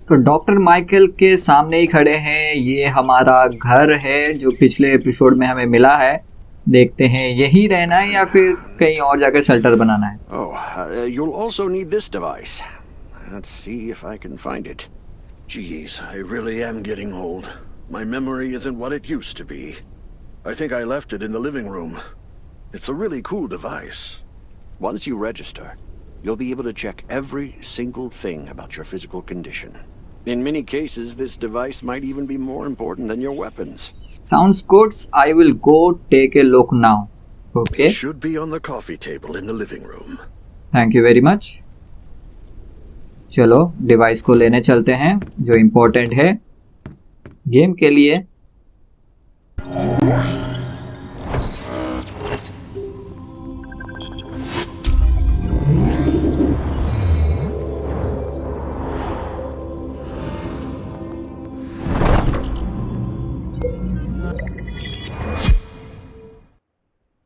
तो doctor Michael के सामने ही खड़े हैं। ये हमारा घर है जो पिछले एपिसोड में हमें मिला है। देखते हैं यही रहना है या फिर कहीं और जाकर शेल्टर बनाना है। You'll also need this device. Let's see if I can find it. Jeez, I really am getting old. My memory isn't what it used to be. I think I left it in the living room. It's a really cool device. Once you register, you'll be able to check every single thing about your physical condition. In many cases, this device might even be more important than your weapons. Sounds good. I will go take a look now. Okay. It should be on the coffee table in the living room. Thank you very much. चलो device को लेने चलते हैं जो important है game के लिए।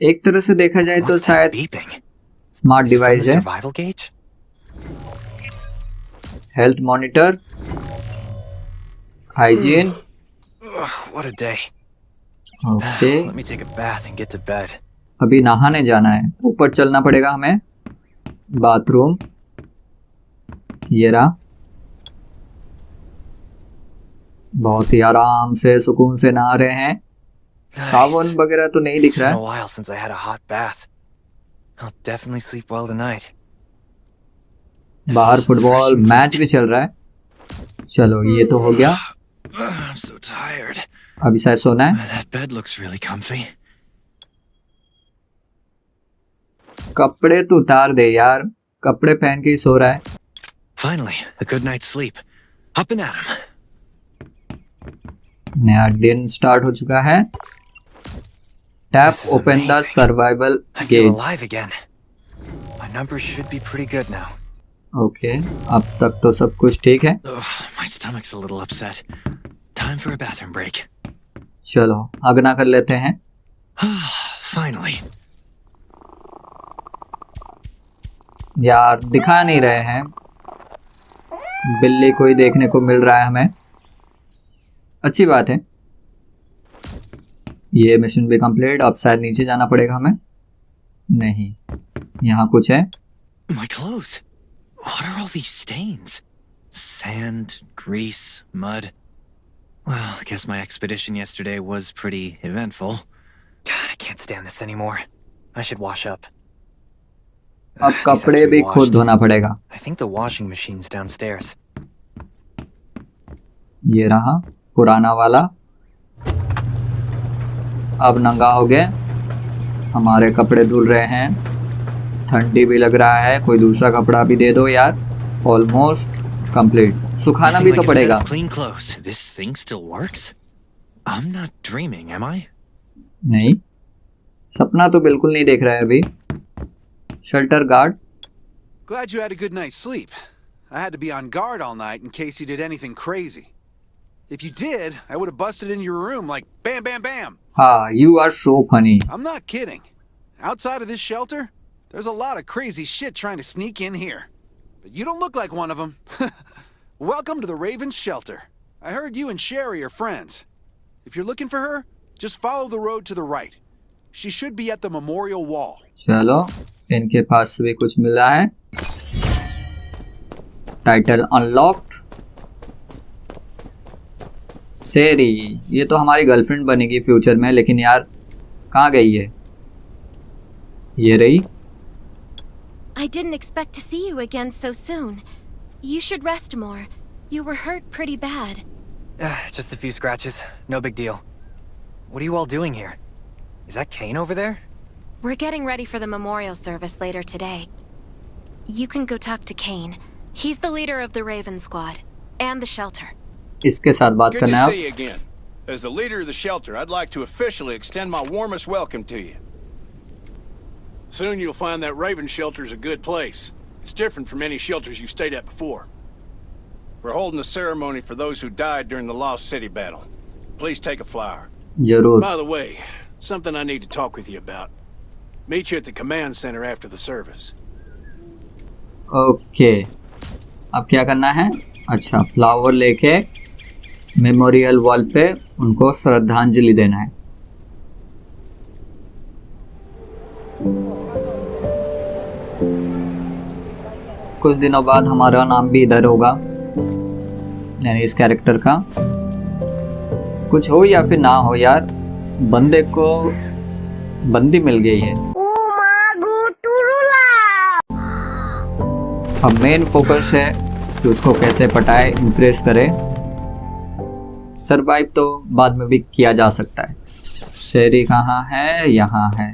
एक तरह से देखा जाए तो शायद स्मार्ट डिवाइस है। Health monitor, hygiene. ओके, अभी नहाने जाना है, ऊपर चलना पड़ेगा हमें। बाथरूम ये रहा। बहुत ही आराम से सुकून से नहा रहे हैं। साबुन वगैरह तो नहीं दिख रहा है। बाहर फुटबॉल मैच भी चल रहा है। चलो ये तो हो गया। अभी शायद सोना है। कपड़े तो उतार दे यार, कपड़े पहन के ही सो रहा है। नया दिन स्टार्ट हो चुका है। Tap open the survival gauge. Okay, अब तक तो सब कुछ ठीक है। चलो अगना कर लेते हैं। यार दिखा नहीं रहे हैं। बिल्ली कोई देखने को मिल रहा है हमें, अच्छी बात है। ये मिशन भी कंप्लीट। अब शायद नीचे जाना पड़ेगा हमें। नहीं, यहाँ कुछ है। My clothes. What are all these stains? Sand, grease, mud. Well, I guess my expedition yesterday was pretty eventful. God, I can't stand this anymore. I should wash up. अब कपड़े भी खुद धोना पड़ेगा। I think the washing machine's downstairs. ये रहा पुराना वाला। अब नंगा हो गए, हमारे कपड़े धुल रहे हैं। ठंडी भी लग रहा है, कोई दूसरा कपड़ा भी दे दो यार। Almost complete. सुखाना भी तो पड़ेगा। नहीं, सपना तो बिल्कुल नहीं देख रहा है अभी। Shelter guard. Glad you had a good night's sleep. I had to be on guard all night in case you did anything crazy. If you did, I would have busted in your room like bam, bam, bam. हाँ, you are so funny. I'm not kidding. Outside of this shelter, there's a lot of crazy shit trying to sneak in here. But you don't look like one of them. Welcome to the Raven's shelter. I heard you and Sherry are friends. If you're looking for her, just follow the road to the right. She should be at the memorial wall. चलो, इनके पास भी कुछ मिला है। Title unlocked. सेरी, ये तो हमारी girlfriend बनेगी फ्यूचर में, लेकिन यार कहाँ गई है? ये रही। I didn't expect to see you again so soon. You should rest more. You were hurt pretty bad. Just a few scratches. No big deal. What are you all doing here? Is that Kane over there? We're getting ready for the memorial service later today. You can go talk to Kane. He's the leader of the Raven Squad and the shelter. इसके साथ बात करना है। Good to see you again. As the leader of the shelter, I'd like to officially extend my warmest welcome to you. Soon you'll find that Raven shelter is a good place. It's different from any shelters you've stayed at before. We're holding a ceremony for those who died during the Lost City battle. Please take a flower. जरूर। By the way, something I need to talk with you about. Meet you at the command center after the service. Okay. अब क्या करना है? अच्छा, flower लेके memorial wall पे उनको श्रद्धांजलि देना है। कुछ दिनों बाद हमारा नाम भी इधर होगा, यानी इस कैरेक्टर का। कुछ हो या फिर ना हो यार, बंदे को बंदी मिल गई है। अब मेन फोकस है कि उसको कैसे पटाए, इम्प्रेस करे। सरवाइव तो बाद में भी किया जा सकता है। शेरी कहाँ है? यहाँ है।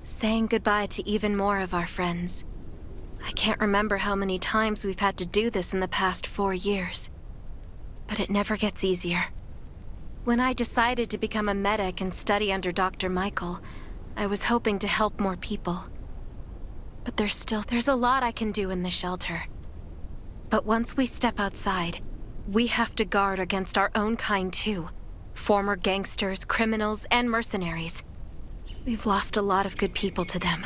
Saying goodbye to even more of our friends. I can't remember how many times we've had to do this in the past 4 years. But it never gets easier. When I decided to become a medic and study under Dr. Michael, I was hoping to help more people. But there's a lot I can do in the shelter. But once we step outside, we have to guard against our own kind too. Former gangsters, criminals, and mercenaries. We've lost a lot of good people to them.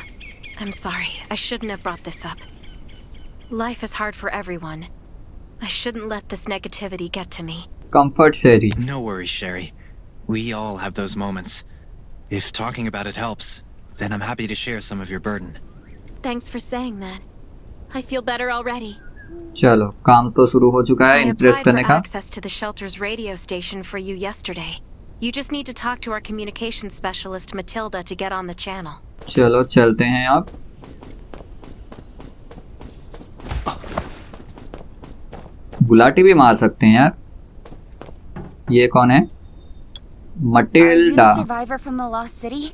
I'm sorry, I shouldn't have brought this up. Life is hard for everyone. I shouldn't let this negativity get to me. Comfort Sherry. No worries, Sherry. We all have those moments. If talking about it helps, then I'm happy to share some of your burden. Thanks for saying that. I feel better already. चलो, काम तो शुरू हो चुका है I impress applied करने for का। access to the shelter's radio station for you yesterday. You just need to talk to our communications specialist, Matilda, to get on the channel. चलो चलते हैं अब। गुलाटी भी मार सकते हैं यार। ये कौन है? Are you Matilda. the survivor from the lost city?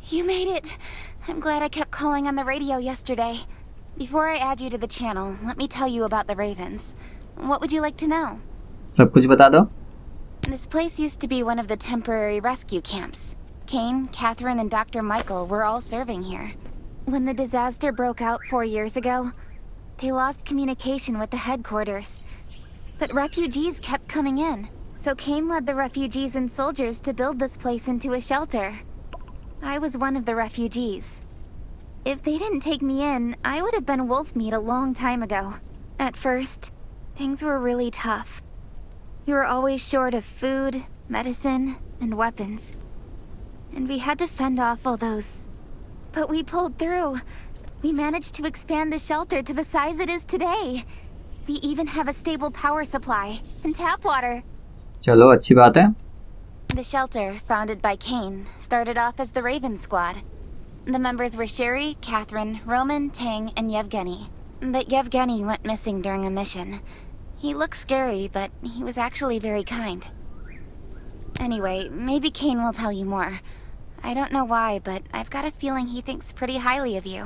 You made it. I'm glad I kept calling on the radio yesterday. Before I add you to the channel, let me tell you about the Ravens. What would you like to know? सब कुछ बता दो। This place used to be one of the temporary rescue camps. Kane, Catherine, and Dr. Michael were all serving here. When the disaster broke out 4 years ago, they lost communication with the headquarters. But refugees kept coming in, so Kane led the refugees and soldiers to build this place into a shelter. I was one of the refugees. If they didn't take me in, I would have been wolf meat a long time ago. At first, things were really tough. We were always short of food, medicine, and weapons. And we had to fend off all those. But we pulled through. We managed to expand the shelter to the size it is today. We even have a stable power supply and tap water. चलो अच्छी बात है। The shelter, founded by Kane, started off as the Raven Squad. The members were Sherry, Catherine, Roman, Tang, and Yevgeny. But Yevgeny went missing during a mission. He looked scary, but he was actually very kind. Anyway, maybe Kane will tell you more. I don't know why, but I've got a feeling he thinks pretty highly of you.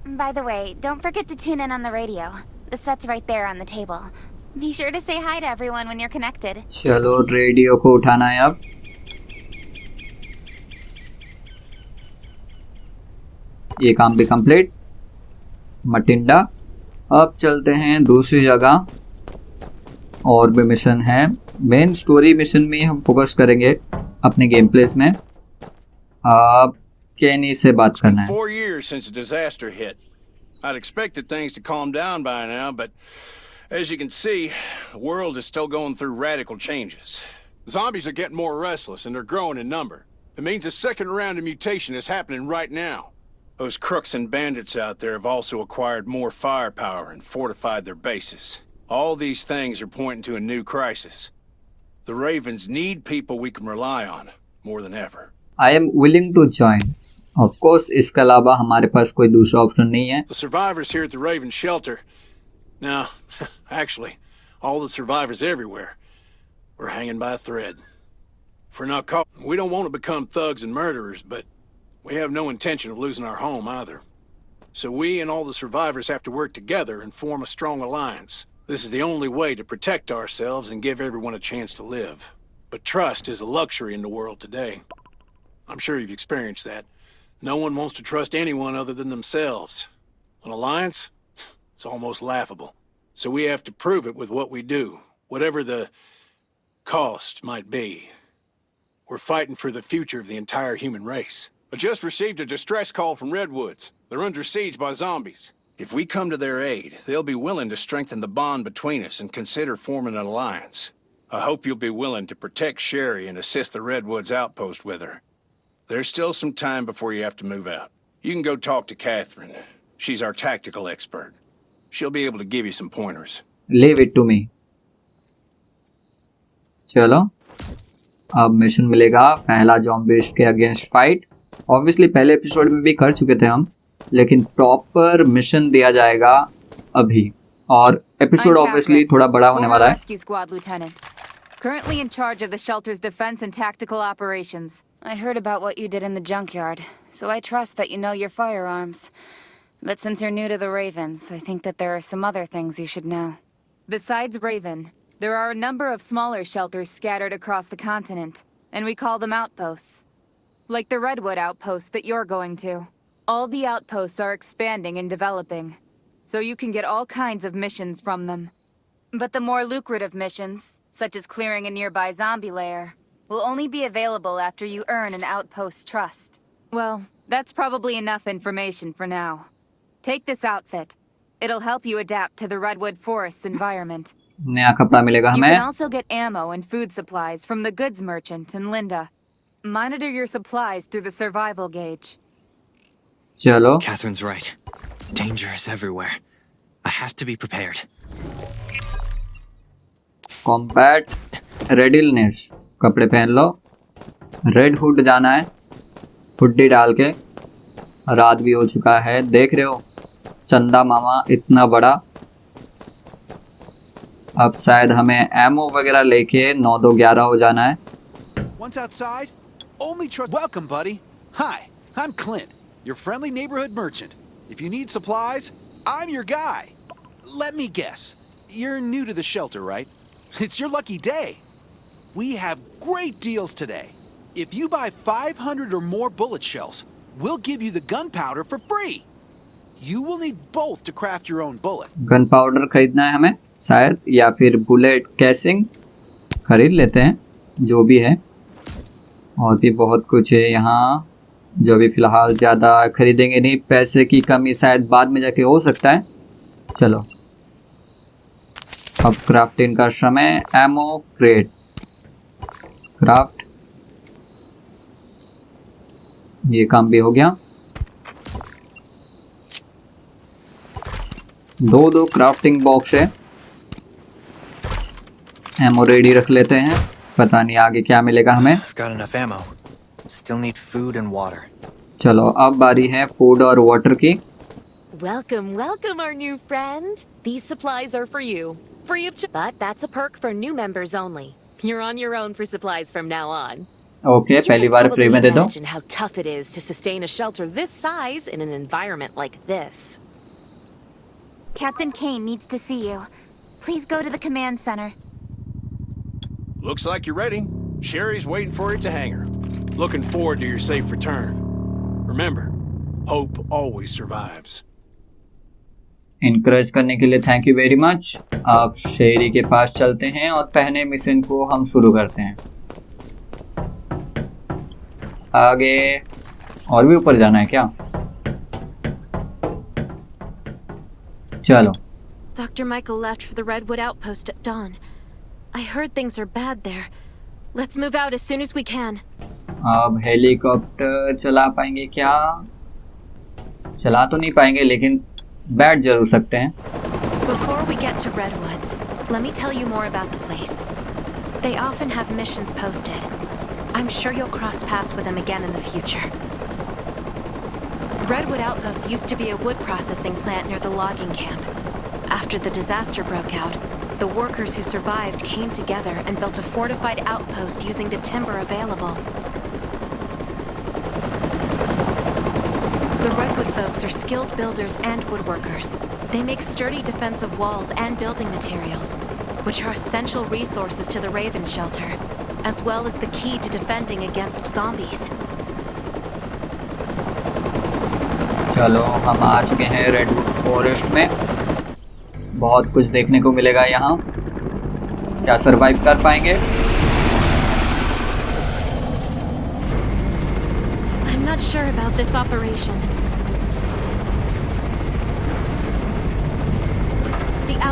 By the way, don't forget to tune in on the radio. The set's right there on the table. Be sure to say hi to everyone when you're connected. चलो radio को उठाना है अब। ये काम भी complete. मटिंडा। अब चलते हैं दूसरी जगह। और भी मिशन है। मेन स्टोरी मिशन में हम फोकस करेंगे अपने गेम प्लेस में। अब केनी से बात करना है। 4 years since the disaster hit. I'd expected things to calm down by now, but as you can see, the world is still going through radical changes. Zombies are getting more restless and they're growing in number. It means a second round of mutation is happening right now. Those crooks and bandits out there have also acquired more firepower and fortified their bases. All these things are pointing to a new crisis. The Ravens need people we can rely on more than ever. I am willing to join. Of course, इसके अलावा हमारे पास कोई दूसरा option नहीं है। The survivors here at the Raven shelter. No, actually, all the survivors everywhere. We're hanging by a thread. For now, we don't want to become thugs and murderers, but we have no intention of losing our home either. So we and all the survivors have to work together and form a strong alliance. This is the only way to protect ourselves and give everyone a chance to live. But trust is a luxury in the world today. I'm sure you've experienced that. No one wants to trust anyone other than themselves. An alliance? It's almost laughable. So we have to prove it with what we do, whatever the cost might be. We're fighting for the future of the entire human race. I just received a distress call from Redwoods. They're under siege by zombies. If we come to their aid, they'll be willing to strengthen the bond between us and consider forming an alliance. I hope you'll be willing to protect Sherry and assist the Redwoods outpost with her. There's still some time before you have to move out. You can go talk to Catherine. She's our tactical expert. She'll be able to give you some pointers. Leave it to me. चलो अब mission मिलेगा पहला zombies के against fight. Obviously पहले episode में भी कर चुके थे हम, लेकिन प्रॉपर मिशन दिया जाएगा अभी. और एपिसोड ऑब्वियसली थोड़ा बड़ा होने वाला है. Rescue Squad Lieutenant. Currently in charge of the shelter's defense and tactical operations. I heard about what you did in the junkyard, so I trust that you know your firearms. But since you're new to the Ravens, I think that there are some other things you should know. Besides Raven, there are a number of smaller shelters scattered across the continent, and we call them outposts. Like the Redwood outpost that you're going to. All the outposts are expanding and developing, so you can get all kinds of missions from them. But the more lucrative missions, such as clearing a nearby zombie lair, will only be available after you earn an outpost's trust. Well, that's probably enough information for now. Take this outfit. It'll help you adapt to the Redwood Forest's environment. नया कपड़ा मिलेगा You हमें. can also get ammo and food supplies from the goods merchant in Linda. Monitor your supplies through the survival gauge. चलो Catherine's right. Danger is everywhere. I have to be prepared. Combat readiness. कपड़े पहन लो. Red hood जाना है, hoodie डाल के. रात भी हो चुका है, देख रहे हो चंदा मामा इतना बड़ा. अब शायद हमें एमओ वगैरह लेके 9-2-11 हो जाना है. Once outside, only trust. Welcome, buddy. Hi, I'm Clint, your friendly neighborhood merchant. If you need supplies, I'm your guy. Let me guess. You're new to the shelter, right? It's your lucky day. We have great deals today. If you buy 500 or more bullet shells, we'll give you the gunpowder for free. You will need both to craft your own bullet. Gun powder खरीदना है हमें शायद, या फिर bullet कैसिंग खरीद लेते हैं, जो भी है. और भी बहुत कुछ है यहाँ जो भी फिलहाल ज़्यादा खरीदेंगे नहीं. पैसे की कमी शायद बाद में जाके हो सकता है. चलो अब क्राफ्टिंग का समय. एमो क्रेट क्राफ्ट, ये काम भी हो गया. 2 क्राफ्टिंग बॉक्स है. एमो रेडी रख लेते हैं, पता नहीं आगे क्या मिलेगा हमें. Got enough ammo. Still need food and water. चलो अब बारी है फूड और वाटर की. Welcome, welcome, our new friend. These supplies are for you. Free of charge. But that's a perk for new members only. You're on your own for supplies from now on. Okay, पहली बार free में दे दो. Imagine how tough it is to sustain a shelter this size in an environment like this. Captain Kane needs to see you. Please go to the command center. Looks like you're ready. Sherry's waiting for you at the hangar. Looking forward to your safe return. Remember, hope always survives. Encourage करने के लिए thank you very much. आप शेरी के पास चलते हैं और पहले mission को हम शुरू करते हैं. आगे और भी ऊपर जाना है क्या? चलो. Dr. Michael left for the Redwood outpost at dawn. I heard things are bad there. Let's move out as soon as we can. अब हेलीकॉप्टर चला पाएंगे क्या? चला तो नहीं पाएंगे, लेकिन बैठ जरूर सकते हैं. Before we get to Redwoods, let me tell you more about the place. They often have missions posted. I'm sure you'll cross paths with them again in the future. Redwood Outpost used to be a wood processing plant near the logging camp. After the disaster broke out, the workers who survived came together and built a fortified outpost using the timber available. The Redwood folks are skilled builders and woodworkers. They make sturdy defensive walls and building materials, which are essential resources to the Raven shelter, as well as the key to defending against zombies. चलो हम आ चुके हैं redwood forest में. बहुत कुछ देखने को मिलेगा यहाँ. क्या सरवाइव कर पाएंगे? I'm not sure about this operation.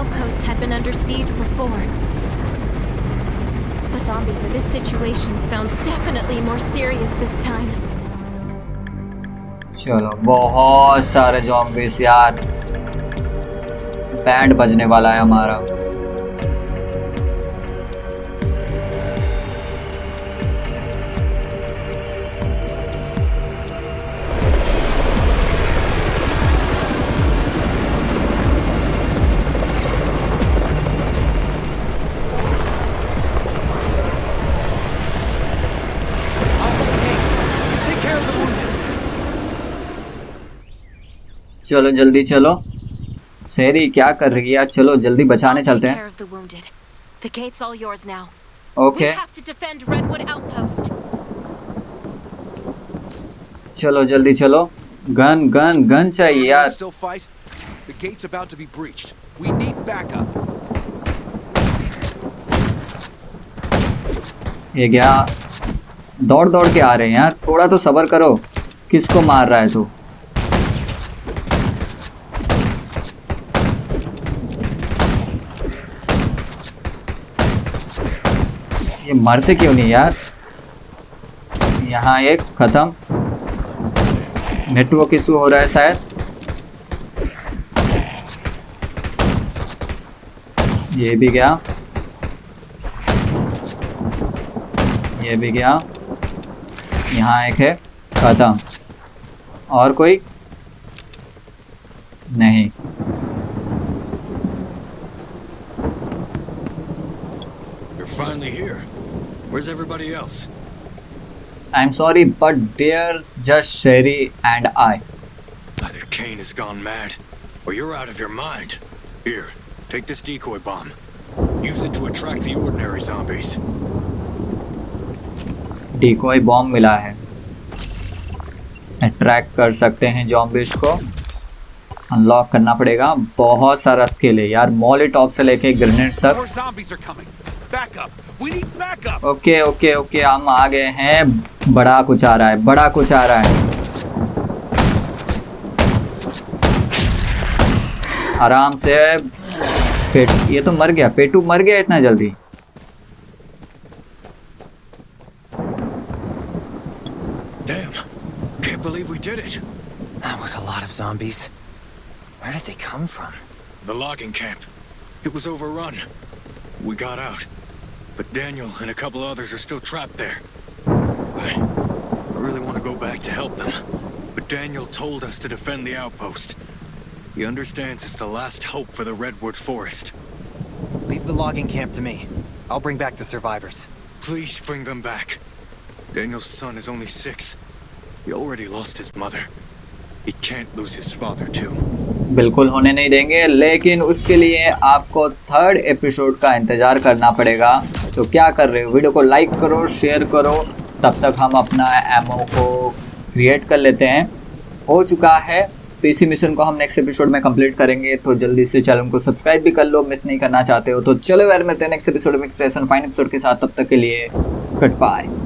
outpost had been under siege before. But zombies in this situation sounds definitely more serious this time. चलो बहुत सारे zombies यार, बैंड बजने वाला है हमारा। चलो जल्दी चलो, सेरी क्या कर रही है यार, चलो जल्दी बचाने चलते हैं। ओके चलो जल्दी चलो, गन गन गन चाहिए यार। ये क्या दौड़ दौड़ के आ रहे हैं यार, थोड़ा तो सब्र करो। किसको मार रहा है तू? ये मरते क्यों नहीं यार? यहाँ एक खत्म, नेटवर्क इशू हो रहा है शायद। ये भी गया, ये भी गया, यहाँ एक है, खत्म। और कोई नहीं। You're finally here. Where's everybody else? I'm sorry, but they're just Sherry and I. Either Kane has gone mad, or you're out of your mind. Here, take this decoy bomb. Use it to attract the ordinary zombies. Decoy bomb मिला है, attract कर सकते हैं zombies को। Unlock करना पड़ेगा, बहुत सारा स्किल है यार, मॉलिटॉप से लेके ग्रेनेड तक। ओके ओके ओके, हम आ गए हैं। बड़ा कुछ आ रहा है, बड़ा कुछ आ रहा है। आराम से। ये तो मर गया, पेटू मर गया इतना जल्दी। Damn, can't believe we did it. That was a lot of zombies. Where did they come from? The logging camp. It was overrun. We got out, but Daniel and a couple others are still trapped there. I really want to go back to help them, but Daniel told us to defend the outpost. He understands it's the last hope for the Redwood Forest. Leave the logging camp to me. I'll bring back the survivors. Please bring them back. Daniel's son is only 6. He already lost his mother. He can't lose his father too. बिल्कुल होने नहीं देंगे, लेकिन उसके लिए आपको 3rd episode का इंतज़ार करना पड़ेगा। तो क्या कर रहे हो, वीडियो को लाइक करो, शेयर करो, तब तक हम अपना एमओ को क्रिएट कर लेते हैं। हो चुका है, पीसी मिशन को हम नेक्स्ट एपिसोड में कंप्लीट करेंगे, तो जल्दी से चैनल को सब्सक्राइब भी कर लो, मिस नहीं करना चाहते हो तो। चलो यार, मिलते हैं नेक्स्ट एपिसोड में फाइन एपिसोड के साथ, तब तक के लिए गुड बाय।